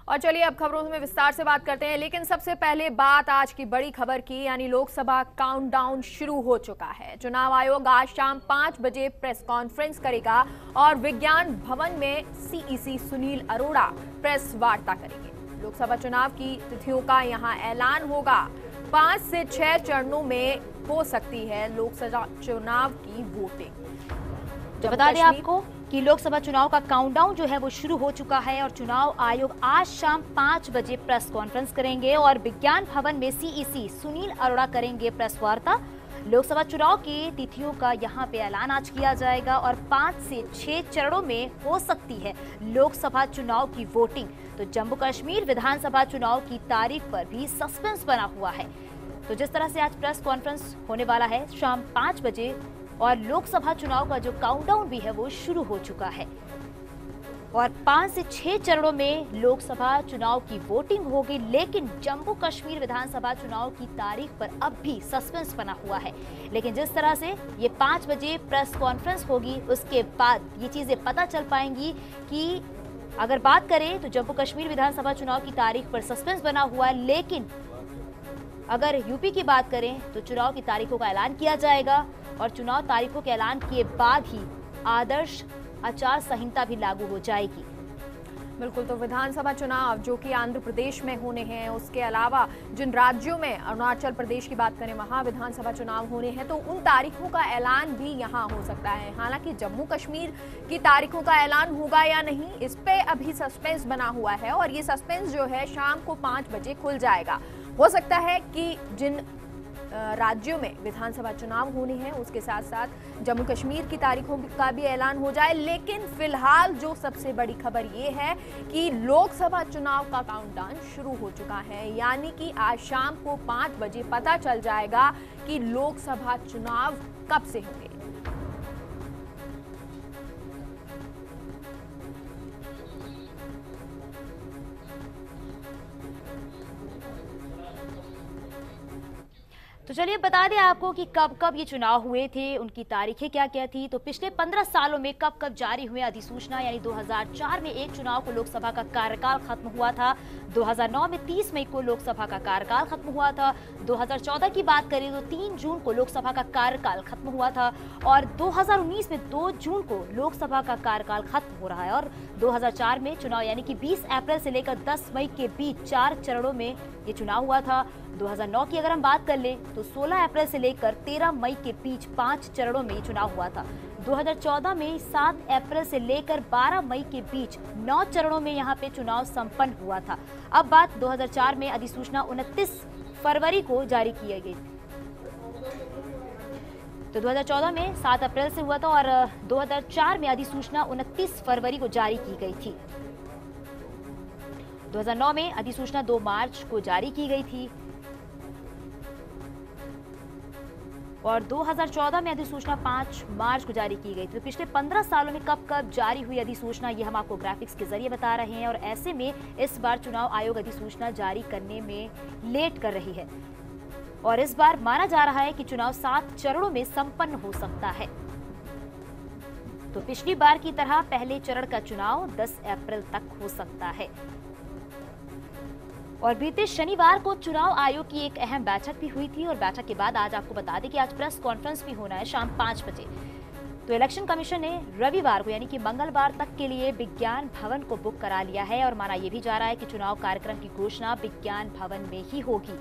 और चलिए अब खबरों में विस्तार से बात करते हैं, लेकिन सबसे पहले बात आज की बड़ी खबर की, यानी लोकसभा काउंटडाउन शुरू हो चुका है। चुनाव आयोग आज शाम 5 बजे प्रेस कॉन्फ्रेंस करेगा और विज्ञान भवन में सीईसी सुनील अरोड़ा प्रेस वार्ता करेंगे। लोकसभा चुनाव की तिथियों का यहां ऐलान होगा। 5 से 6 चरणों में हो सकती है लोकसभा चुनाव की वोटिंग। तो बता दें आपको कि लोकसभा चुनाव का काउंटडाउन जो है वो शुरू हो चुका है और चुनाव आयोग आज शाम 5 बजे प्रेस कॉन्फ्रेंस करेंगे और विज्ञान भवन में सीईसी सुनील अरोड़ा करेंगे प्रेस वार्ता। लोकसभा चुनाव की तिथियों का यहां पे ऐलान आज किया जाएगा और 5 से 6 चरणों में हो सकती है लोकसभा चुनाव की वोटिंग। तो जम्मू कश्मीर विधानसभा चुनाव की तारीख पर भी सस्पेंस बना हुआ है। तो जिस तरह से आज प्रेस कॉन्फ्रेंस होने वाला है शाम 5 बजे और लोकसभा चुनाव का जो काउंटडाउन भी है वो शुरू हो चुका है और 5 से 6 चरणों में लोकसभा चुनाव की वोटिंग होगी, लेकिन जम्मू कश्मीर विधानसभा चुनाव की तारीख पर अब भी सस्पेंस बना हुआ है। लेकिन जिस तरह से ये 5 बजे प्रेस कॉन्फ्रेंस होगी उसके बाद ये चीजें पता चल पाएंगी कि अगर बात करें तो जम्मू कश्मीर विधानसभा चुनाव की तारीख पर सस्पेंस बना हुआ है, लेकिन अगर यूपी की बात करें तो चुनाव की तारीखों का ऐलान किया जाएगा और चुनाव तारीखों के ऐलान के बाद ही आदर्श आचार संहिता भी लागू हो जाएगी। बिल्कुल, तो विधानसभा चुनाव जो कि आंध्र प्रदेश में होने हैं, उसके अलावा जिन राज्यों में अरुणाचल प्रदेश की बात करें वहां विधानसभा चुनाव होने हैं, तो उन तारीखों का ऐलान भी यहां हो सकता है। हालांकि जम्मू कश्मीर की तारीखों का ऐलान होगा या नहीं, इस पे अभी सस्पेंस बना हुआ है और ये सस्पेंस जो है शाम को 5 बजे खुल जाएगा। हो सकता है कि जिन राज्यों में विधानसभा चुनाव होने हैं उसके साथ साथ जम्मू कश्मीर की तारीखों का भी ऐलान हो जाए, लेकिन फिलहाल जो सबसे बड़ी खबर ये है कि लोकसभा चुनाव का काउंटडाउन शुरू हो चुका है। यानी कि आज शाम को 5 बजे पता चल जाएगा कि लोकसभा चुनाव कब से होंगे। तो चलिए बता दें आपको कि कब कब ये चुनाव हुए थे, उनकी तारीखें क्या क्या थी। तो पिछले 15 सालों में कब कब जारी हुए अधिसूचना, यानी 2004 में एक चुनाव को लोकसभा का कार्यकाल खत्म हुआ था, 2009 में 30 मई को लोकसभा का कार्यकाल खत्म हुआ था, 2014 की बात करें तो 3 जून को लोकसभा का कार्यकाल खत्म हुआ था और 2019 में 2 जून को लोकसभा का कार्यकाल खत्म हो रहा है और 2004 में चुनाव यानी कि 20 अप्रैल से लेकर 10 मई के बीच 4 चरणों में ये चुनाव हुआ था। 2009 की अगर हम बात कर लें तो 16 अप्रैल से लेकर 13 मई के बीच 5 चरणों में चुनाव हुआ था। 2014 में 7 अप्रैल से लेकर 12 मई के बीच 9 चरणों में यहाँ पे चुनाव संपन्न हुआ था। अब बात 2004 में अधिसूचना 29 फरवरी को जारी की गई। तो 2014 में 7 अप्रैल से हुआ था और 2004 में अधिसूचना 29 फरवरी को जारी की गई थी। 2009 में अधिसूचना 2 मार्च को जारी की गई थी और 2014 में अधिसूचना 5 मार्च को जारी की गई थी। तो पिछले 15 सालों में कब कब जारी हुई अधिसूचना ये हम आपको ग्राफिक्स के जरिए बता रहे हैं और ऐसे में इस बार चुनाव आयोग अधिसूचना जारी करने में लेट कर रही है और इस बार माना जा रहा है कि चुनाव 7 चरणों में संपन्न हो सकता है। तो पिछली बार की तरह पहले चरण का चुनाव 10 अप्रैल तक हो सकता है और बीते शनिवार को चुनाव आयोग की एक अहम बैठक भी हुई थी और बैठक के बाद आज आपको बता दें कि आज प्रेस कॉन्फ्रेंस भी होना है शाम 5 बजे। तो इलेक्शन कमीशन ने रविवार को यानी कि मंगलवार तक के लिए विज्ञान भवन को बुक करा लिया है और माना यह भी जा रहा है कि चुनाव कार्यक्रम की घोषणा विज्ञान भवन में ही होगी।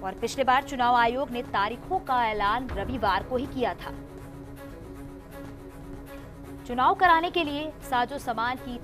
और पिछले बार चुनाव आयोग ने तारीखों का ऐलान रविवार को ही किया था। चुनाव कराने के लिए साजो सामान की